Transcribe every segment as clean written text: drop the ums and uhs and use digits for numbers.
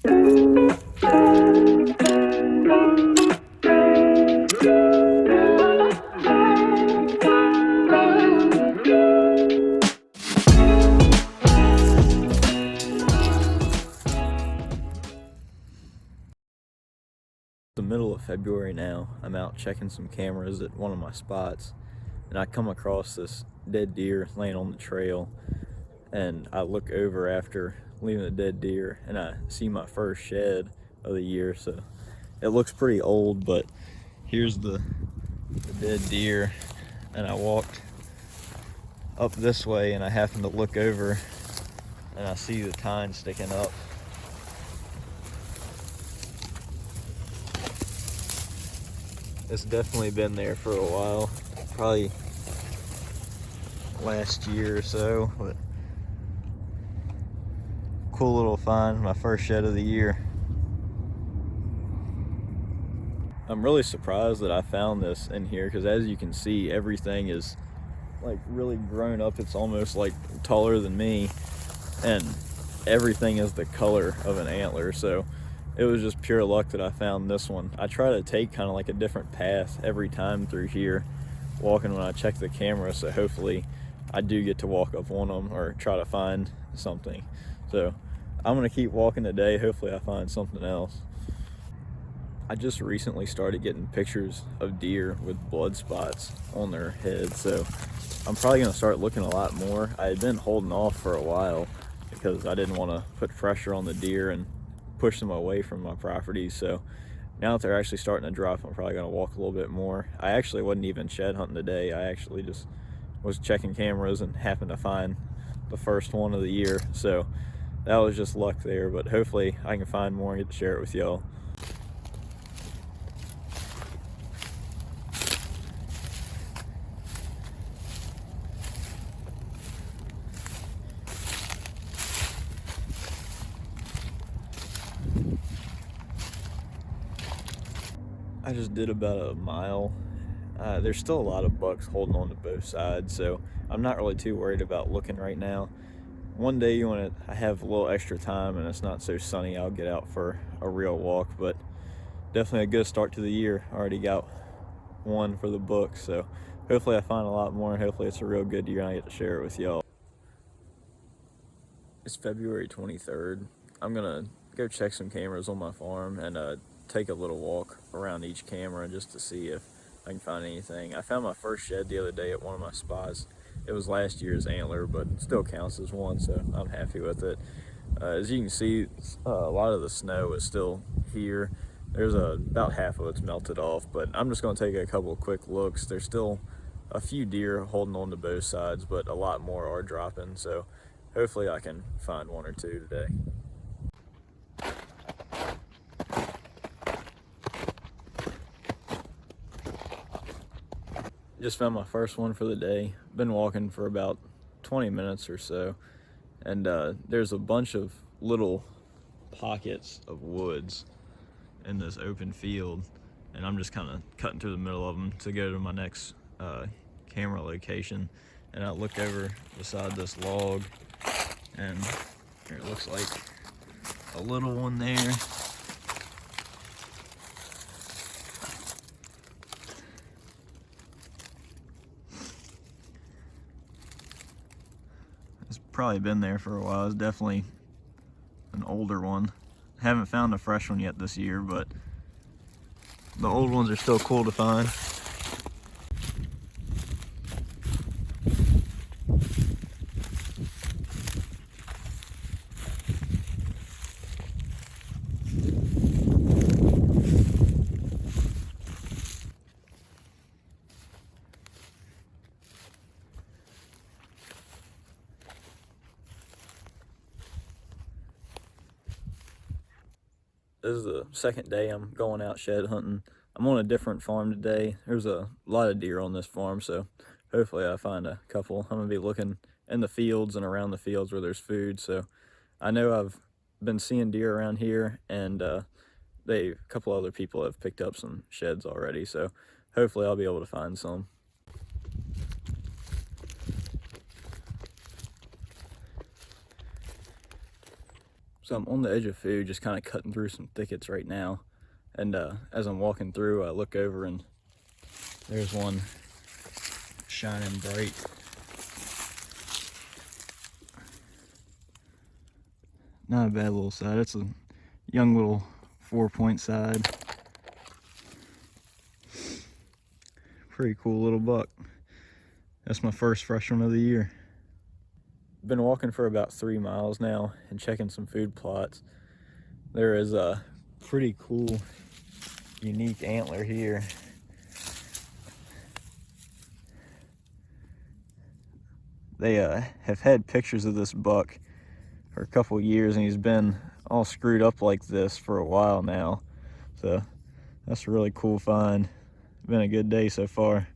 The middle of February now. I'm out checking some cameras at one of my spots, and I come across this dead deer laying on the trail, and I look over after leaving the dead deer and I see my first shed of the year. So it looks pretty old, but here's the dead deer, and I walked up this way and I happened to look over and I see the tine sticking up. It's definitely been there for a while, probably last year or so, but cool little find, my first shed of the year. I'm really surprised that I found this in here, because as you can see, everything is like really grown up. It's almost like taller than me, and everything is the color of an antler. So it was just pure luck that I found this one. I try to take kind of like a different path every time through here walking when I check the camera, so hopefully I do get to walk up on them or try to find something. So I'm gonna keep walking today. Hopefully I find something else. I just recently started getting pictures of deer with blood spots on their heads, so I'm probably gonna start looking a lot more. I had been holding off for a while because I didn't want to put pressure on the deer and push them away from my property. So now that they're actually starting to drop, I'm probably gonna walk a little bit more. I actually wasn't even shed hunting today. I actually just was checking cameras and happened to find the first one of the year. So that was just luck there, but hopefully I can find more and get to share it with y'all. I just did about a mile. There's still a lot of bucks holding on to both sides, so I'm not really too worried about looking right now. One day when I have a little extra time and it's not so sunny, I'll get out for a real walk, but definitely a good start to the year. Already got one for the book, so hopefully I find a lot more, and hopefully it's a real good year and I get to share it with y'all. It's February 23rd. I'm gonna go check some cameras on my farm and take a little walk around each camera just to see if I can find anything. I found my first shed the other day at one of my spots. It was last year's antler, but it still counts as one, so I'm happy with it. As you can see, a lot of the snow is still here. There's about half of it's melted off, but I'm just gonna take a couple of quick looks. There's still a few deer holding on to both sides, but a lot more are dropping, so hopefully I can find one or two today. Just found my first one for the day. Been walking for about 20 minutes or so, and there's a bunch of little pockets of woods in this open field, and I'm just kind of cutting through the middle of them to go to my next camera location. And I looked over beside this log, and there it looks like a little one there. It's probably been there for a while. It's definitely an older one. Haven't found a fresh one yet this year, but the old ones are still cool to find. This is the second day I'm going out shed hunting. I'm on a different farm today. There's a lot of deer on this farm, so hopefully I find a couple. I'm gonna be looking in the fields and around the fields where there's food. So I know I've been seeing deer around here, and a couple other people have picked up some sheds already. So hopefully I'll be able to find some. So I'm on the edge of food, just kind of cutting through some thickets right now. And as I'm walking through, I look over and there's one shining bright. Not a bad little side. It's a young little 4-point side. Pretty cool little buck. That's my first fresh one of the year. Been walking for about 3 miles now and checking some food plots. There is a pretty cool, unique antler here. They have had pictures of this buck for a couple years, and he's been all screwed up like this for a while now. So that's a really cool find. Been a good day so far.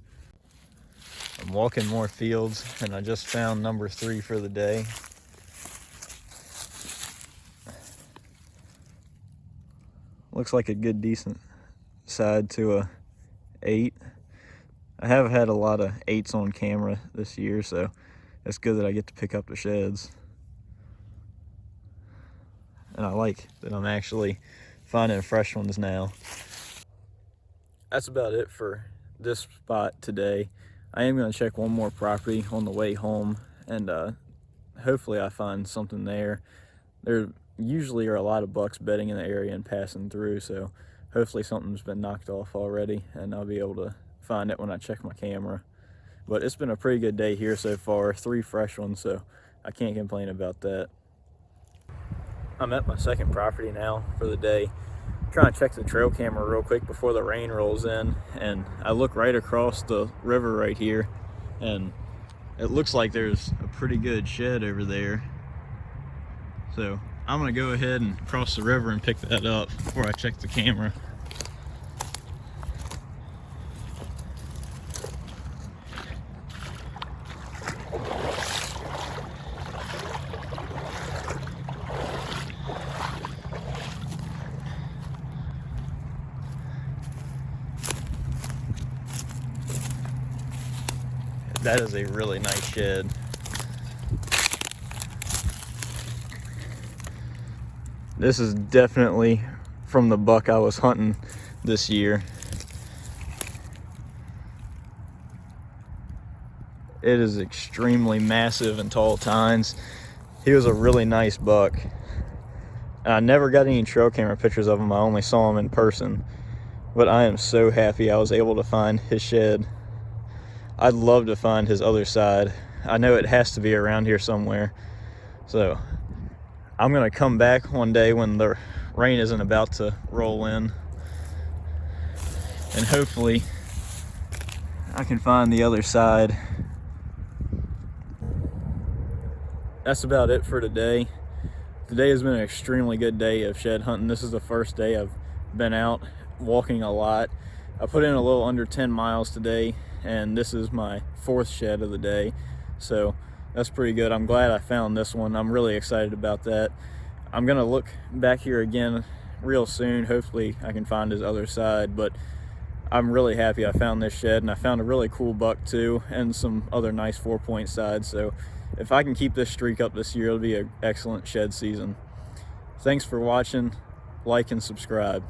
I'm walking more fields, and I just found number 3 for the day. Looks like a good, decent side to a 8. I have had a lot of 8s on camera this year, so it's good that I get to pick up the sheds. And I like that I'm actually finding fresh ones now. That's about it for this spot today. I am going to check one more property on the way home, and hopefully I find something there. There usually are a lot of bucks bedding in the area and passing through, so hopefully something's been knocked off already, and I'll be able to find it when I check my camera. But it's been a pretty good day here so far, 3 fresh ones, so I can't complain about that. I'm at my second property now for the day. I'm trying to check the trail camera real quick before the rain rolls in, and I look right across the river right here, and it looks like there's a pretty good shed over there. So I'm gonna go ahead and cross the river and pick that up before I check the camera. That is a really nice shed. This is definitely from the buck I was hunting this year. It is extremely massive and tall tines. He was a really nice buck. And I never got any trail camera pictures of him. I only saw him in person. But I am so happy I was able to find his shed. I'd love to find his other side. I know it has to be around here somewhere. So I'm gonna come back one day when the rain isn't about to roll in, and hopefully I can find the other side. That's about it for today. Today has been an extremely good day of shed hunting. This is the first day I've been out walking a lot. I put in a little under 10 miles today, and this is my 4th shed of the day, so that's pretty good. I'm glad I found this one. I'm really excited about that. I'm gonna look back here again real soon. Hopefully I can find his other side, but I'm really happy I found this shed, and I found a really cool buck too, and some other nice 4-point sides. So if I can keep this streak up this year, it'll be an excellent shed season. Thanks for watching. Like and subscribe.